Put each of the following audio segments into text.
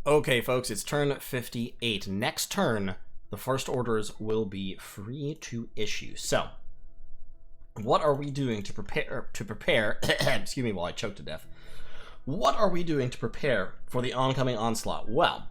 Okay, folks, it's turn 58. Next turn, the first orders will be free to issue. So, what are we doing to prepare, excuse me while I choke to death. What are we doing to prepare for the oncoming onslaught? Well,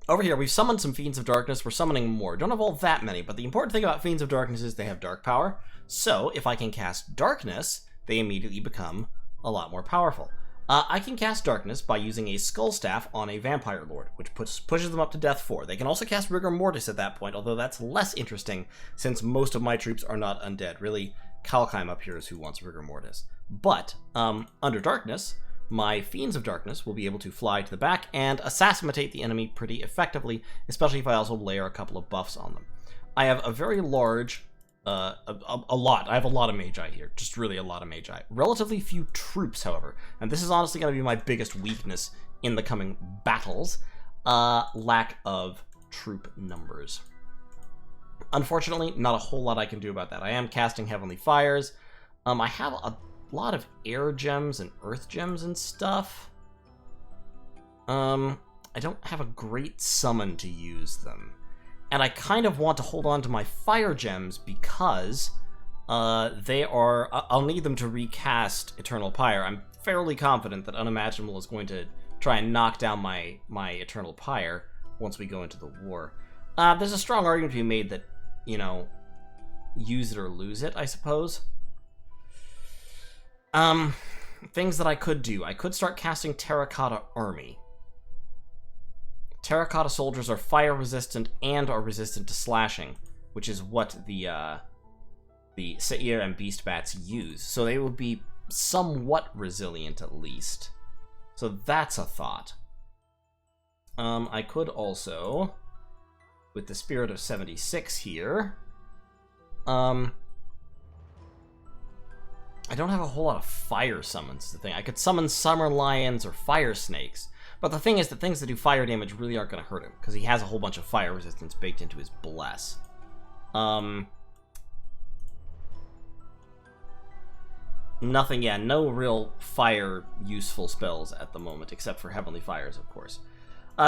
over here, we've summoned some Fiends of Darkness. We're summoning more. Don't have all that many, but the important thing about Fiends of Darkness is they have dark power. So, if I can cast Darkness, they immediately become a lot more powerful. I can cast Darkness by using a Skull Staff on a Vampire Lord, which pushes them up to Death 4. They can also cast Rigor Mortis at that point, although that's less interesting since most of my troops are not undead. Really, Kalkheim up here is who wants Rigor Mortis. But, under Darkness, my Fiends of Darkness will be able to fly to the back and assassinate the enemy pretty effectively, especially if I also layer a couple of buffs on them. I have a very large... I have a lot of Magi here. Just really a lot of Magi. Relatively few troops, however. And this is honestly going to be my biggest weakness in the coming battles. Lack of troop numbers. Unfortunately, not a whole lot I can do about that. I am casting Heavenly Fires. I have a lot of air gems and earth gems and stuff. I don't have a great summon to use them. And I kind of want to hold on to my fire gems because I'll need them to recast Eternal Pyre. I'm fairly confident that Unimaginable is going to try and knock down my Eternal Pyre once we go into the war. There's a strong argument to be made that, you know, use it or lose it, I suppose. Things that I could do. I could start casting Terracotta Army. Terracotta soldiers are fire resistant and are resistant to slashing, which is what the Seir and Beast Bats use. So they will be somewhat resilient at least. So that's a thought. I could also, with the Spirit of 76 here, I don't have a whole lot of fire summons, the thing. I could summon Summer Lions or Fire Snakes. But the thing is that things that do fire damage really aren't going to hurt him, because he has a whole bunch of fire resistance baked into his Bless. Nothing, yeah, no real fire useful spells at the moment, except for Heavenly Fires, of course.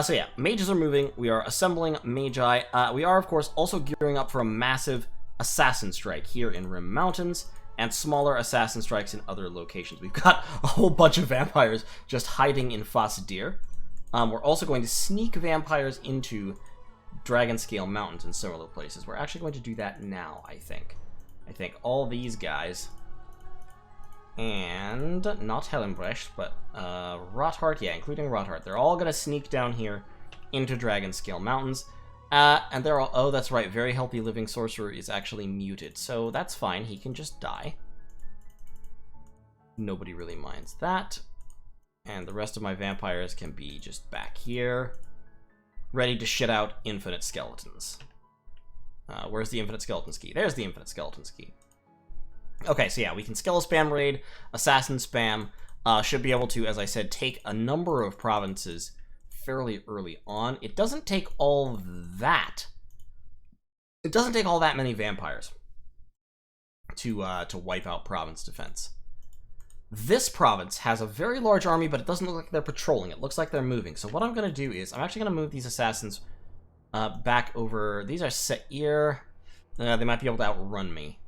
So yeah, mages are moving, we are assembling Magi. We are, of course, also gearing up for a massive Assassin Strike here in Rim Mountains, and smaller assassin strikes in other locations. We've got a whole bunch of vampires just hiding in Fasdir. We're also going to sneak vampires into Dragonscale Mountains in similar places. We're actually going to do that now, I think. I think all these guys, and not Hellenbrecht, but Rothart, yeah, including Rothart, they're all going to sneak down here into Dragonscale Mountains. And they're all, oh, that's right, Very Healthy Living Sorcerer is actually muted, so that's fine, he can just die. Nobody really minds that. And the rest of my vampires can be just back here, ready to shit out infinite skeletons. Where's the infinite skeletons key? There's the infinite skeletons key. Okay, so yeah, we can Skeleton Spam raid, Assassin Spam, should be able to, as I said, take a number of provinces fairly early on. It doesn't take all that. It doesn't take all that many vampires to wipe out province defense. This province has a very large army, but it doesn't look like they're patrolling. It looks like they're moving. So what I'm going to do is I'm actually going to move these assassins back over. These are Seir. They might be able to outrun me.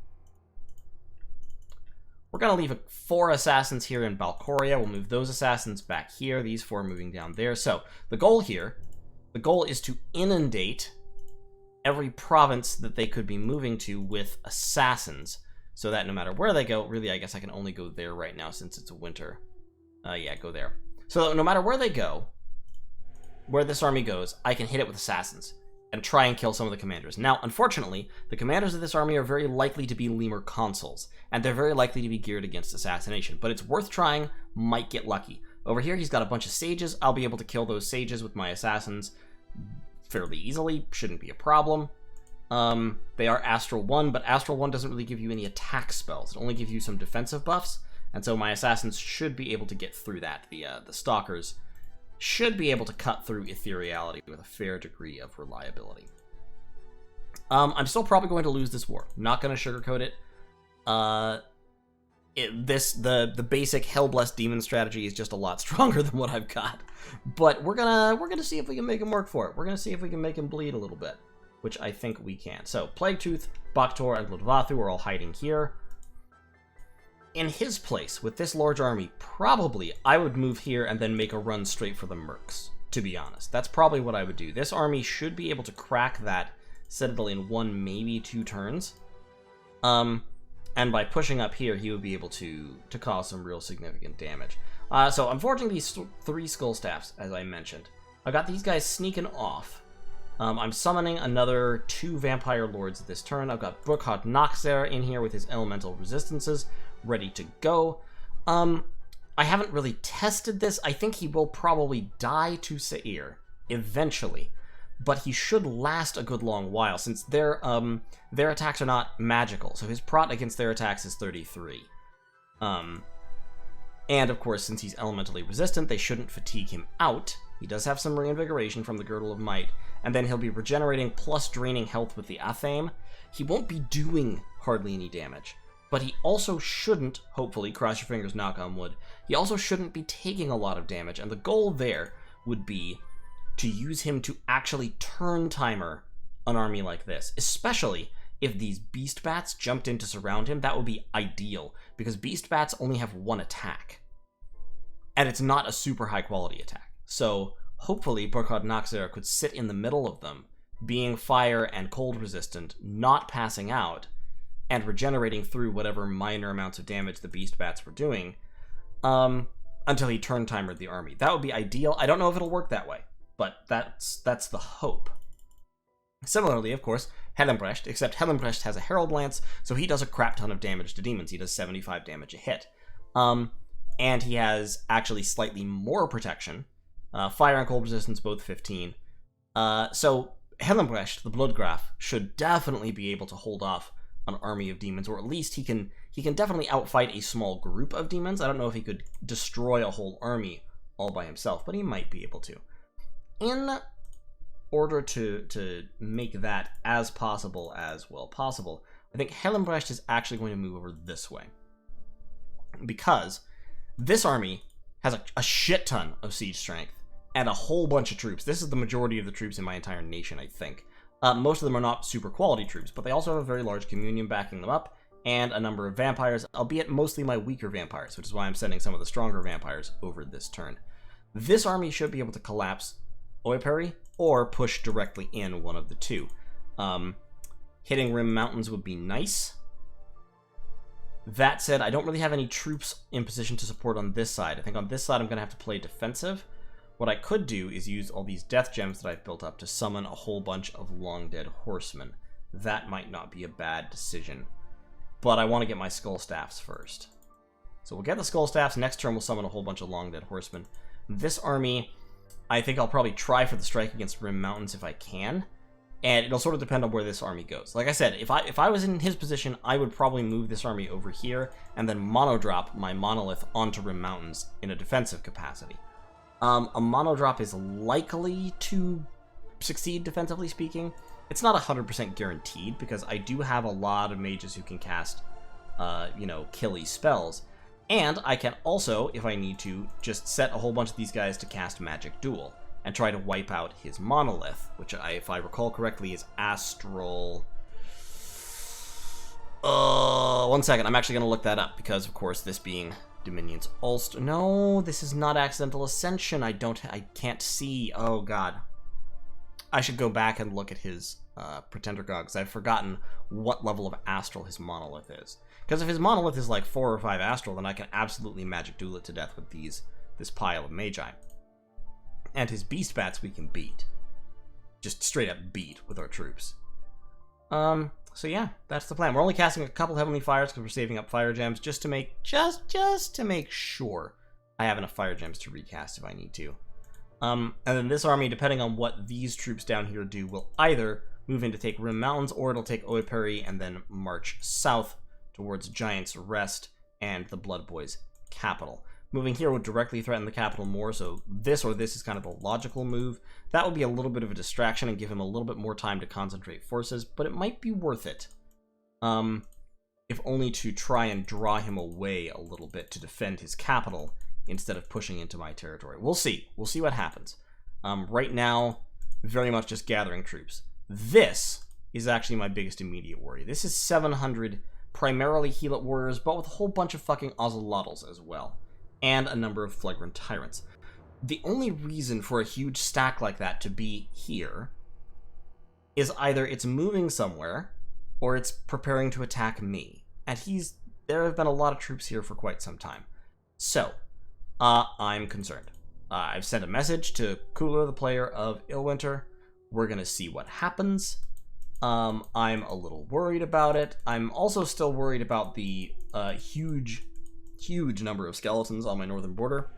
We're going to leave 4 assassins here in Balcoria. We'll move those assassins back here. These 4 moving down there. So, the goal here, the goal is to inundate every province that they could be moving to with assassins. So that no matter where they go, really, I guess I can only go there right now since it's a winter. Yeah, go there. So, no matter where they go, where this army goes, I can hit it with assassins and try and kill some of the commanders. Now, unfortunately, the commanders of this army are very likely to be lemur consuls, and they're very likely to be geared against assassination, but it's worth trying, might get lucky. Over here, he's got a bunch of sages. I'll be able to kill those sages with my assassins fairly easily, shouldn't be a problem. They are Astral 1, but Astral 1 doesn't really give you any attack spells. It only gives you some defensive buffs, and so my assassins should be able to get through that. The stalkers should be able to cut through ethereality with a fair degree of reliability. I'm still probably going to lose this war. Not going to sugarcoat it. the basic Hellblessed Demon strategy is just a lot stronger than what I've got. But we're gonna see if we can make him work for it. We're gonna see if we can make him bleed a little bit, which I think we can. So Plaguetooth, Baktor, and Lodvathu are all hiding here. In his place, with this large army, probably I would move here and then make a run straight for the Mercs, to be honest. That's probably what I would do. This army should be able to crack that Citadel in 1, maybe 2 turns. And by pushing up here, he would be able to cause some real significant damage. So I'm forging these 3 Skull Staffs, as I mentioned. I've got these guys sneaking off. I'm summoning another 2 Vampire Lords this turn. I've got Burkhard Noxer in here with his elemental resistances, ready to go. I haven't really tested this. I think he will probably die to Seir eventually, but he should last a good long while since their attacks are not magical. So his prot against their attacks is 33. And of course, since he's elementally resistant, they shouldn't fatigue him out. He does have some reinvigoration from the Girdle of Might, and then he'll be regenerating plus draining health with the Athame. He won't be doing hardly any damage. But he also shouldn't, hopefully, cross your fingers, knock on wood, he also shouldn't be taking a lot of damage, and the goal there would be to use him to actually turn timer an army like this, especially if these Beast Bats jumped in to surround him. That would be ideal, because Beast Bats only have 1 attack, and it's not a super high quality attack. So hopefully Burkhard Noxer could sit in the middle of them, being fire and cold resistant, not passing out, and regenerating through whatever minor amounts of damage the Beast Bats were doing, until he turn timered the army. That would be ideal. I don't know if it'll work that way, but that's the hope. Similarly, of course, Hellenbrecht, except Hellenbrecht has a Herald Lance, so he does a crap ton of damage to demons. He does 75 damage a hit. And he has actually slightly more protection. Fire and cold resistance, both 15. So Hellenbrecht, the Bloodgraf, should definitely be able to hold off an army of demons, or at least he can definitely outfight a small group of demons. I don't know if he could destroy a whole army all by himself, but he might be able to. In order to make that as possible as well possible, I think Hellenbrecht is actually going to move over this way, because this army has a shit ton of siege strength and a whole bunch of troops. This is the majority of the troops in my entire nation, I think. Most of them are not super quality troops, but they also have a very large communion backing them up, and a number of vampires, albeit mostly my weaker vampires, which is why I'm sending some of the stronger vampires over this turn. This army should be able to collapse Oiperi, or push directly in, one of the two. Hitting Rim Mountains would be nice. That said, I don't really have any troops in position to support on this side. I think on this side I'm going to have to play defensive. What I could do is use all these death gems that I've built up to summon a whole bunch of long dead horsemen. That might not be a bad decision, but I want to get my skull staffs first. So we'll get the skull staffs. Next turn we'll summon a whole bunch of long dead horsemen. This army, I think I'll probably try for the strike against Rim Mountains if I can, and it'll sort of depend on where this army goes. Like I said, if I was in his position, I would probably move this army over here and then mono-drop my monolith onto Rim Mountains in a defensive capacity. A mono-drop is likely to succeed, defensively speaking. It's not 100% guaranteed, because I do have a lot of mages who can cast, killy spells. And I can also, if I need to, just set a whole bunch of these guys to cast Magic Duel and try to wipe out his monolith, which, if I recall correctly, is Astral... 1 second, I'm actually going to look that up, because, of course, this being Dominion's Ulster... No, this is not Accidental Ascension. I can't see. Oh, God. I should go back and look at his Pretender God, because I've forgotten what level of Astral his monolith is. Because if his monolith is like 4 or 5 Astral, then I can absolutely Magic Duel it to death with this pile of Magi. And his Beast Bats we can beat. Just straight up beat with our troops. So yeah, that's the plan. We're only casting a couple Heavenly Fires because we're saving up Fire Gems just to make sure I have enough Fire Gems to recast if I need to. And then this army, depending on what these troops down here do, will either move in to take Rim Mountains, or it'll take Oiperi and then march south towards Giant's Rest and the Blood Boys' capital. Moving here would directly threaten the capital more, so this or this is kind of the logical move. That would be a little bit of a distraction and give him a little bit more time to concentrate forces, but it might be worth it. if only to try and draw him away a little bit to defend his capital instead of pushing into my territory. We'll see. We'll see what happens. Right now, very much just gathering troops. This is actually my biggest immediate worry. This is 700 primarily Heelot warriors, but with a whole bunch of fucking Ozelotls as well, and a number of Flagrant Tyrants. The only reason for a huge stack like that to be here is either it's moving somewhere, or it's preparing to attack me. And there have been a lot of troops here for quite some time. So, I'm concerned. I've sent a message to Cooler, the player of Illwinter. We're gonna see what happens. I'm a little worried about it. I'm also still worried about the huge number of skeletons on my northern border.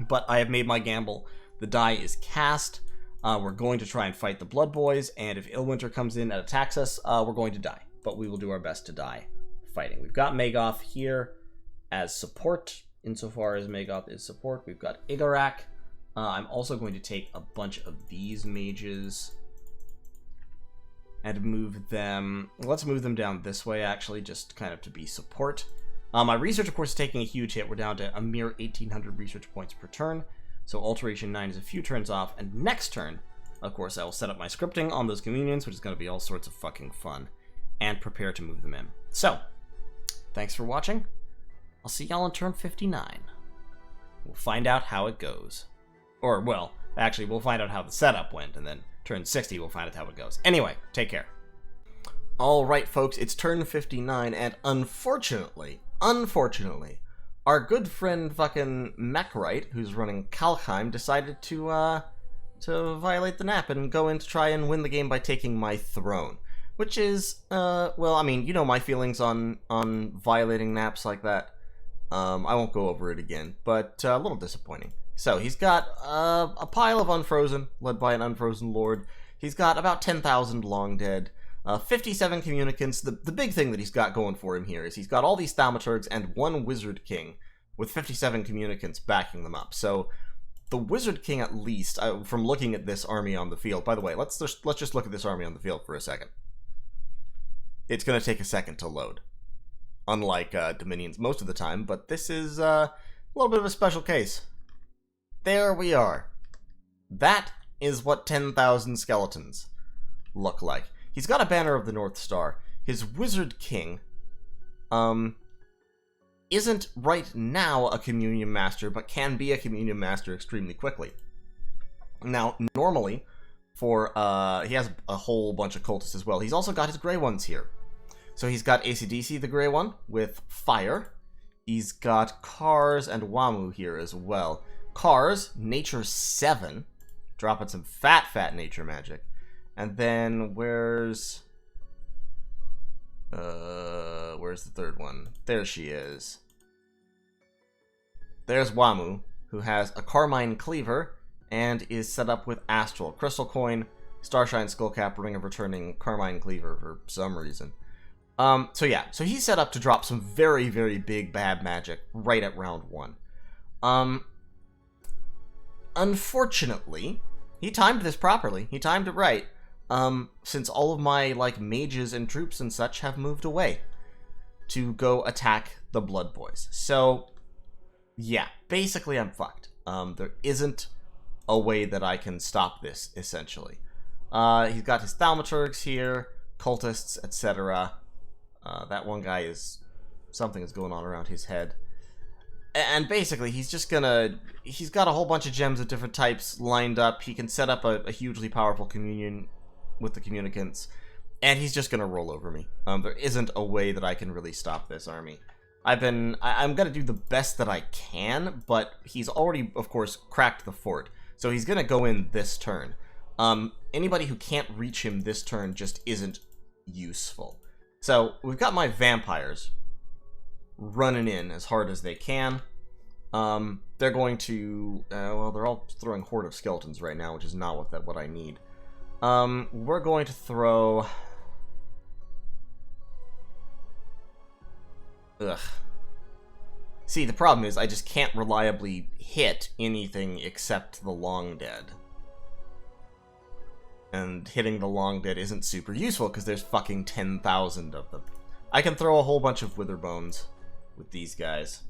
But I have made my gamble. The die is cast. We're going to try and fight the Blood Boys, and if Illwinter comes in and attacks us, we're going to die. But we will do our best to die fighting. We've got Magoth here as support, insofar as Magoth is support. We've got Igarak. I'm also going to take a bunch of these mages and move them... Let's move them down this way, actually, just kind of to be support. My research, of course, is taking a huge hit. We're down to a mere 1,800 research points per turn. So Alteration 9 is a few turns off. And next turn, of course, I will set up my scripting on those communions, which is going to be all sorts of fucking fun. And prepare to move them in. So, thanks for watching. I'll see y'all on turn 59. We'll find out how it goes. Or, well, actually, we'll find out how the setup went, and then turn 60, we'll find out how it goes. Anyway, take care. Alright, folks, it's turn 59, and unfortunately, our good friend fucking Mechrite, who's running Kalkheim, decided to violate the nap and go in to try and win the game by taking my throne. Which is, well, I mean, you know my feelings on violating naps like that. I won't go over it again, but a little disappointing. So, he's got a pile of Unfrozen, led by an Unfrozen Lord. He's got about 10,000 Long Dead, 57 Communicants. The big thing that he's got going for him here is he's got all these Thaumaturgs and one Wizard King, with 57 Communicants backing them up. So, the Wizard King, at least, from looking at this army on the field... By the way, let's just look at this army on the field for a second. It's going to take a second to load. Unlike Dominions most of the time, but this is a little bit of a special case. There we are. That is what 10,000 skeletons look like. He's got a Banner of the North Star. His Wizard King isn't right now a Communion Master, but can be a Communion Master extremely quickly. Now, normally, he has a whole bunch of cultists as well. He's also got his Grey Ones here. So he's got AC/DC, the Grey One, with Fire. He's got Kars and Wamu here as well. Kars, Nature 7, dropping some fat nature magic. And then where's the third one? There she is. There's Wamu, who has a Carmine Cleaver and is set up with Astral, Crystal Coin, Starshine Skullcap, Ring of Returning, Carmine Cleaver for some reason. So yeah, so he's set up to drop some very, very big bad magic right at round 1. Unfortunately, he timed this properly. He timed it right. Since all of my, like, mages and troops and such have moved away to go attack the Blood Boys. So, yeah, basically I'm fucked. There isn't a way that I can stop this, essentially. He's got his Thaumaturgs here, cultists, etc. That one guy something is going on around his head. And basically, he's got a whole bunch of gems of different types lined up. He can set up a hugely powerful communion with the communicants, and he's just gonna roll over me. There isn't a way that I can really stop this army. I'm gonna do the best that I can, but he's already, of course, cracked the fort. So he's gonna go in this turn. Anybody who can't reach him this turn just isn't useful. So, we've got my vampires running in as hard as they can. They're going to... well, they're all throwing Horde of Skeletons right now, which is not what I need. We're going to throw... Ugh. See, the problem is I just can't reliably hit anything except the Long Dead. And hitting the Long Dead isn't super useful because there's fucking 10,000 of them. I can throw a whole bunch of wither bones with these guys.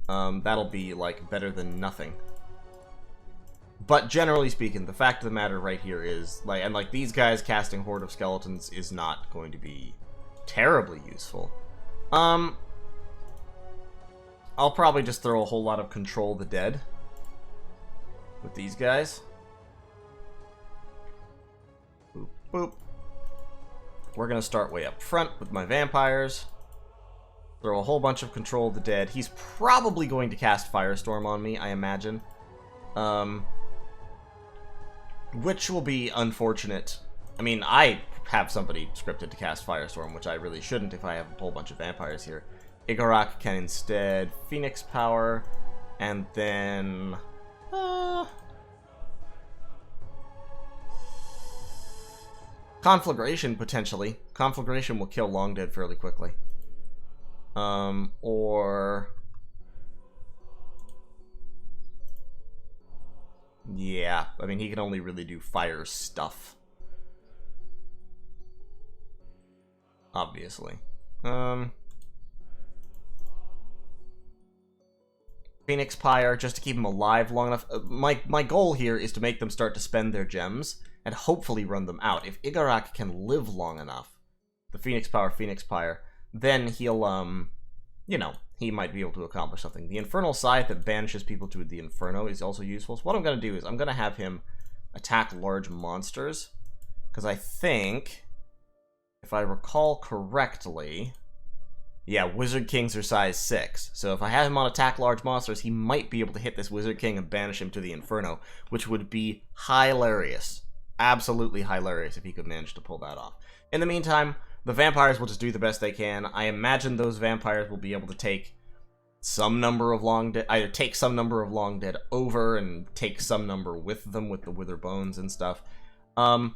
That'll be, like, better than nothing. But generally speaking, the fact of the matter right here is, like, and like these guys casting Horde of Skeletons is not going to be terribly useful. I'll probably just throw a whole lot of Control the Dead with these guys. Boop, boop. We're gonna start way up front with my vampires. Throw a whole bunch of Control the Dead. He's probably going to cast Firestorm on me, I imagine. Which will be unfortunate. I mean, I have somebody scripted to cast Firestorm, which I really shouldn't if I have a whole bunch of vampires here. Igarak can instead Phoenix Power, and then... Conflagration, potentially. Conflagration will kill Long Dead fairly quickly. Or... Yeah, I mean, he can only really do fire stuff. Obviously. Phoenix Pyre, just to keep him alive long enough. My goal here is to make them start to spend their gems, and hopefully run them out. If Igarak can live long enough, the Phoenix Pyre, then he'll, you know, he might be able to accomplish something. The Infernal Scythe that banishes people to the Inferno is also useful. So what I'm going to do is I'm going to have him attack large monsters. Because I think, if I recall correctly, yeah, Wizard Kings are size 6. So if I have him on attack large monsters, he might be able to hit this Wizard King and banish him to the Inferno, which would be hilarious. Absolutely hilarious if he could manage to pull that off. In the meantime, the vampires will just do the best they can. I imagine those vampires will be able to take some number of Long Dead, either take some number of Long Dead over and take some number with them with the Wither Bones and stuff. I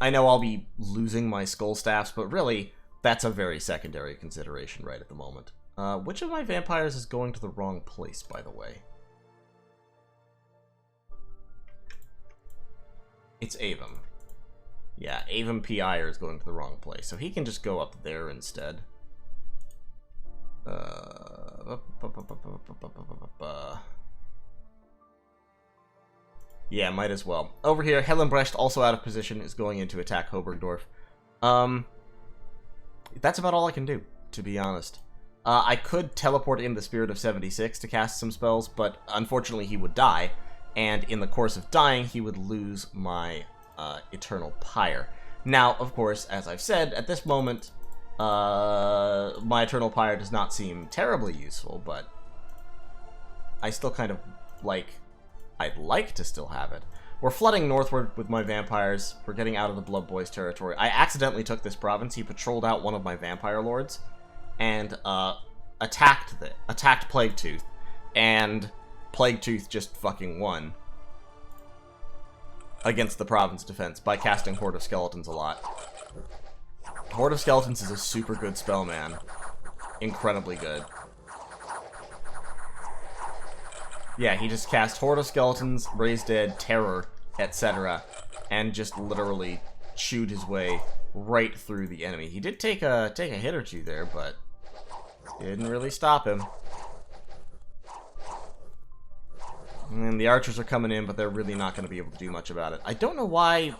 know I'll be losing my Skull Staffs, but really, that's a very secondary consideration right at the moment. Which of my vampires is going to the wrong place, by the way? It's Avum. Yeah, Avum P.I.R. is going to the wrong place, so he can just go up there instead. Yeah, might as well. Over here, Hellenbrecht, also out of position, is going in to attack Hobergdorf. That's about all I can do, to be honest. I could teleport in the Spirit of 76 to cast some spells, but unfortunately he would die, and in the course of dying, he would lose my Eternal Pyre. Now, of course, as I've said, at this moment, my Eternal Pyre does not seem terribly useful, but I still kind of I'd like to still have it. We're flooding northward with my vampires. We're getting out of the Blood Boys territory. I accidentally took this province. He patrolled out one of my vampire lords and attacked Plaguetooth, and Plaguetooth just fucking won against the province defense by casting Horde of Skeletons a lot. Horde of Skeletons is a super good spell, man. Incredibly good. Yeah, he just cast Horde of Skeletons, Raise Dead, Terror, etc., and just literally chewed his way right through the enemy. He did take a hit or two there, but didn't really stop him. And the archers are coming in, but they're really not going to be able to do much about it. I don't know why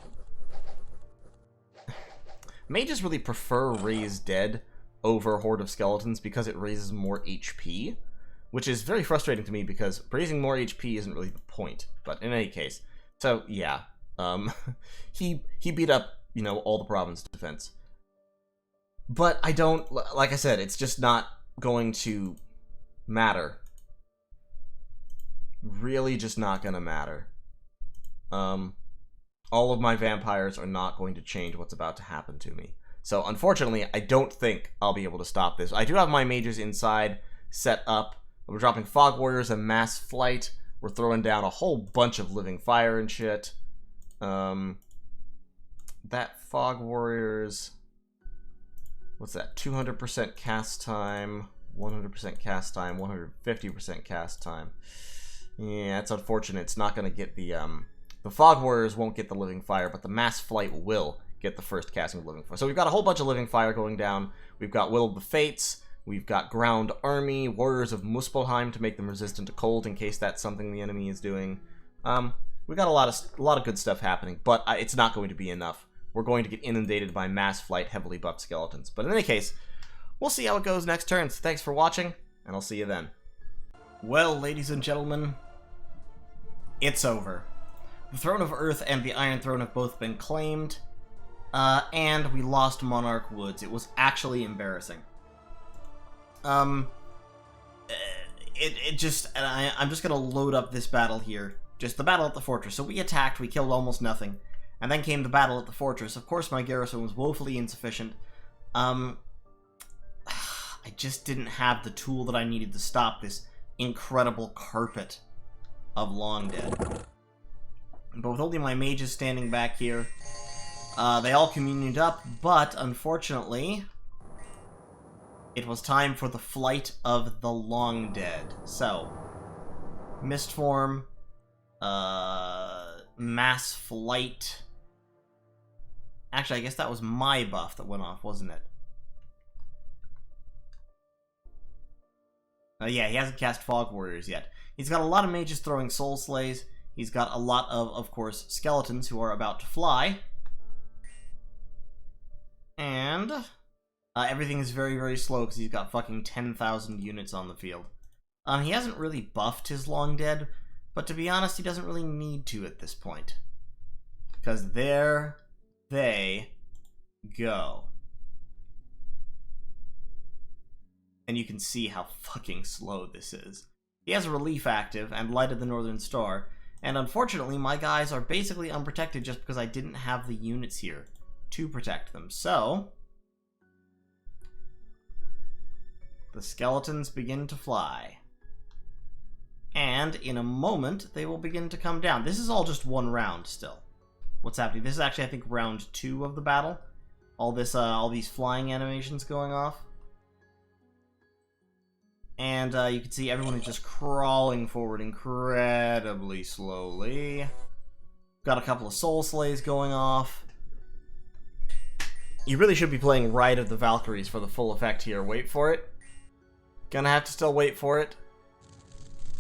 mages really prefer Raise Dead over Horde of Skeletons, because it raises more HP, which is very frustrating to me because raising more HP isn't really the point. But in any case, so yeah, he beat up, you know, all the province defense. But I don't, like I said, it's just not going to matter. Really just not gonna matter. All of my vampires are not going to change what's about to happen to me. So unfortunately, I don't think I'll be able to stop this. I do have my mages inside set up. We're dropping Fog Warriors and Mass Flight. We're throwing down a whole bunch of Living Fire and shit. That Fog Warriors... What's that? 200% cast time, 100% cast time, 150% cast time. Yeah, it's unfortunate. It's not going to get the Fog Warriors won't get the Living Fire, but the Mass Flight will get the first casting of Living Fire. So we've got a whole bunch of Living Fire going down. We've got Will of the Fates. We've got Ground Army, Warriors of Muspelheim to make them resistant to cold in case that's something the enemy is doing. We've got a lot of good stuff happening, but it's not going to be enough. We're going to get inundated by mass flight, heavily buffed skeletons. But in any case, we'll see how it goes next turn. So thanks for watching, and I'll see you then. Well, ladies and gentlemen, it's over. The Throne of Earth and the Iron Throne have both been claimed, and we lost Monarch Woods. It was actually embarrassing. I'm just gonna load up this battle here. Just the battle at the fortress. So we attacked, we killed almost nothing, and then came the battle at the fortress. Of course, my garrison was woefully insufficient. I just didn't have the tool that I needed to stop this incredible carpet of Long Dead. But with only my mages standing back here, they all communioned up, but unfortunately, it was time for the flight of the Long Dead. So, Mist Form, Mass Flight. Actually, I guess that was my buff that went off, wasn't it? Yeah, he hasn't cast Fog Warriors yet. He's got a lot of mages throwing Soul Slays. He's got a lot of course, skeletons who are about to fly. And everything is very, very slow because he's got fucking 10,000 units on the field. He hasn't really buffed his Long Dead, but to be honest, he doesn't really need to at this point. Because there they go. And you can see how fucking slow this is. He has a relief active and lighted the Northern Star, and unfortunately my guys are basically unprotected just because I didn't have the units here to protect them. So, the skeletons begin to fly. And in a moment, they will begin to come down. This is all just one round still. What's happening? This is actually, I think, round 2 of the battle. All these flying animations going off. And you can see everyone is just crawling forward incredibly slowly. Got a couple of Soul Slays going off. You really should be playing Ride of the Valkyries for the full effect here. Wait for it. Gonna have to still wait for it.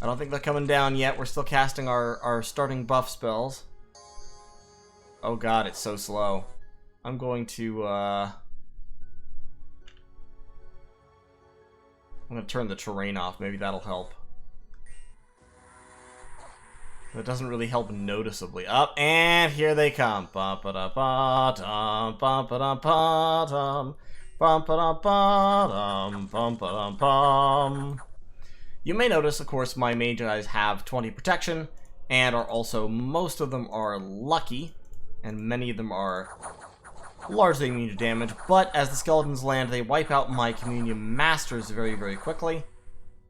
I don't think they're coming down yet. We're still casting our starting buff spells. Oh god, it's so slow. I'm going to, I'm going to turn the terrain off. Maybe that'll help. That doesn't really help noticeably. Up, and here they come. Bum-ba-da-ba-dum, bum-ba-da-ba-dum, bum-ba-da-ba-dum, bum-ba-da-bum. You may notice, of course, my mage guys have 20 protection, and are also, most of them are lucky, and many of them are largely immune to damage, but as the skeletons land, they wipe out my Communion Masters very, very quickly.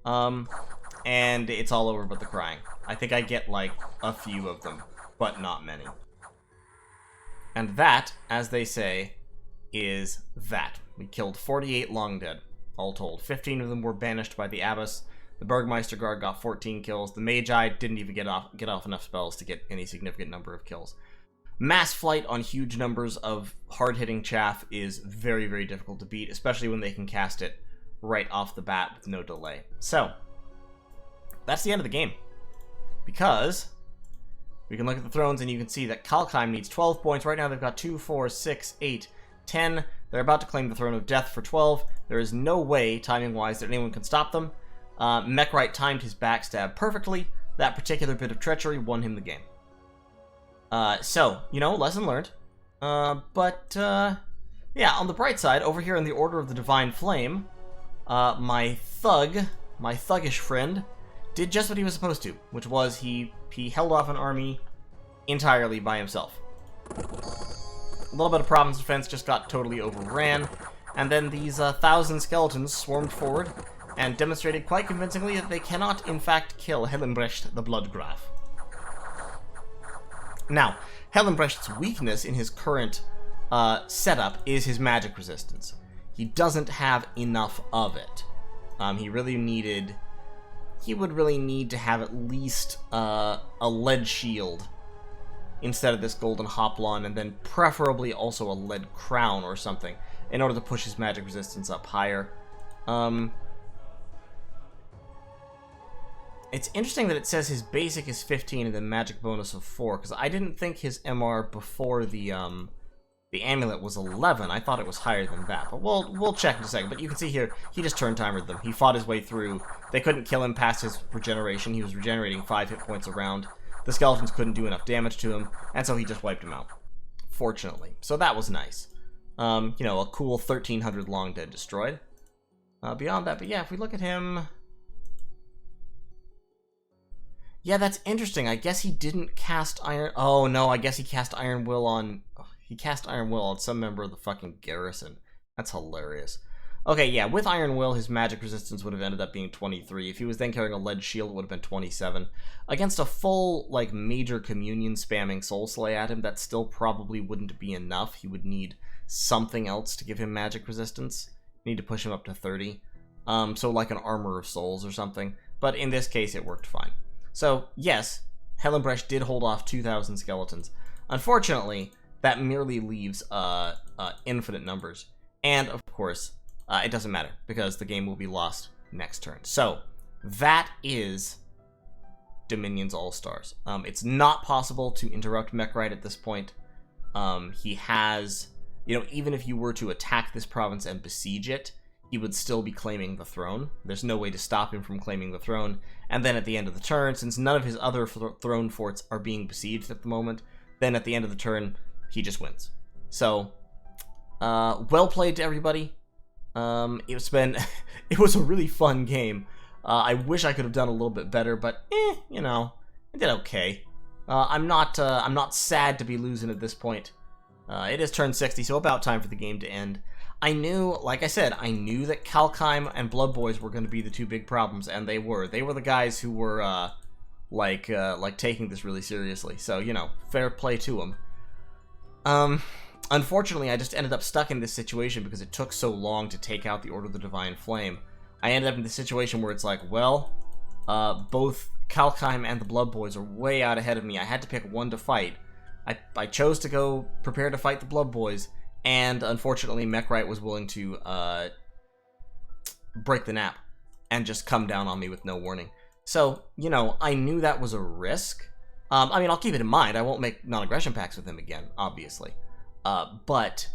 And it's all over but the crying. I think I get, like, a few of them, but not many. And that, as they say, is that. We killed 48 Long Dead, all told. 15 of them were banished by the Abbess. The Burgmeister Guard got 14 kills. The Magi didn't even get off enough spells to get any significant number of kills. Mass flight on huge numbers of hard-hitting chaff is very, very difficult to beat, especially when they can cast it right off the bat with no delay. So, that's the end of the game. Because we can look at the thrones and you can see that Kalkheim needs 12 points. Right now they've got 2, 4, 6, 8, 10. They're about to claim the Throne of Death for 12. There is no way, timing-wise, that anyone can stop them. Mechright timed his backstab perfectly. That particular bit of treachery won him the game. So, you know, lesson learned. Yeah, on the bright side, over here in the Order of the Divine Flame, my thuggish friend, did just what he was supposed to, which was he held off an army entirely by himself. A little bit of Province Defense just got totally overran, and then these 1,000 skeletons swarmed forward and demonstrated quite convincingly that they cannot, in fact, kill Hellenbrecht the Bloodgraf. Now, Hellenbrecht's weakness in his current setup is his magic resistance. He doesn't have enough of it. He would really need to have at least a lead shield instead of this golden hoplon, and then preferably also a lead crown or something in order to push his magic resistance up higher. It's interesting that it says his basic is 15 and the magic bonus of 4, because I didn't think his MR before the amulet was 11. I thought it was higher than that, but we'll check in a second. But you can see here, he just turn timered them. He fought his way through. They couldn't kill him past his regeneration. He was regenerating 5 hit points a round. The skeletons couldn't do enough damage to him, and so he just wiped him out, fortunately. So that was nice. You know, a cool 1300 long dead destroyed. Beyond that, but yeah, if we look at him... Yeah, that's interesting. I guess he didn't cast Iron... Oh, no, I guess he cast Iron Will on... He cast Iron Will on some member of the fucking garrison. That's hilarious. Okay, yeah, with Iron Will, his magic resistance would have ended up being 23. If he was then carrying a lead shield, it would have been 27. Against a full, like, major communion spamming Soul Slay at him, that still probably wouldn't be enough. He would need something else to give him magic resistance. Need to push him up to 30. So like an Armor of Souls or something. But in this case, it worked fine. So, yes, Hellenbrecht did hold off 2,000 skeletons. Unfortunately, that merely leaves infinite numbers. And, of course, it doesn't matter, because the game will be lost next turn. So, that is Dominion's All-Stars. It's not possible to interrupt Mechrite at this point. He has... You know, even if you were to attack this province and besiege it, he would still be claiming the throne. There's no way to stop him from claiming the throne. And then at the end of the turn, since none of his other throne forts are being besieged at the moment, then at the end of the turn, he just wins. So, well played to everybody. It was a really fun game. I wish I could have done a little bit better, but you know, I did okay. I'm not sad to be losing at this point. It is turn 60, so about time for the game to end. I knew, like I said, I knew that Kalkheim and Blood Boys were going to be the two big problems, and they were. They were the guys who were, like taking this really seriously. So, you know, fair play to them. Unfortunately, I just ended up stuck in this situation because it took so long to take out the Order of the Divine Flame. I ended up in this situation where it's like, well, both Kalkheim and the Blood Boys are way out ahead of me. I had to pick one to fight. I chose to go prepare to fight the Blood Boys, and unfortunately Mechrite was willing to break the nap and just come down on me with no warning. So, you know, I knew that was a risk. I mean, I'll keep it in mind. I won't make non-aggression pacts with him again, obviously. But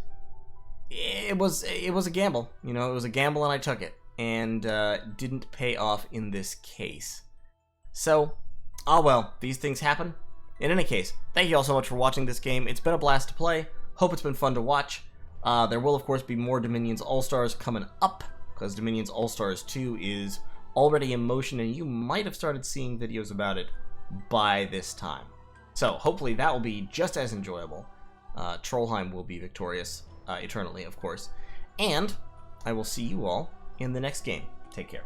it was a gamble. You know, it was a gamble and I took it. And didn't pay off in this case. So, oh well, these things happen. In any case, thank you all so much for watching this game. It's been a blast to play. Hope it's been fun to watch. There will, of course, be more Dominion's All-Stars coming up, because Dominion's All-Stars 2 is already in motion, and you might have started seeing videos about it by this time. So, hopefully that will be just as enjoyable. Trollheim will be victorious, eternally, of course. And I will see you all in the next game. Take care.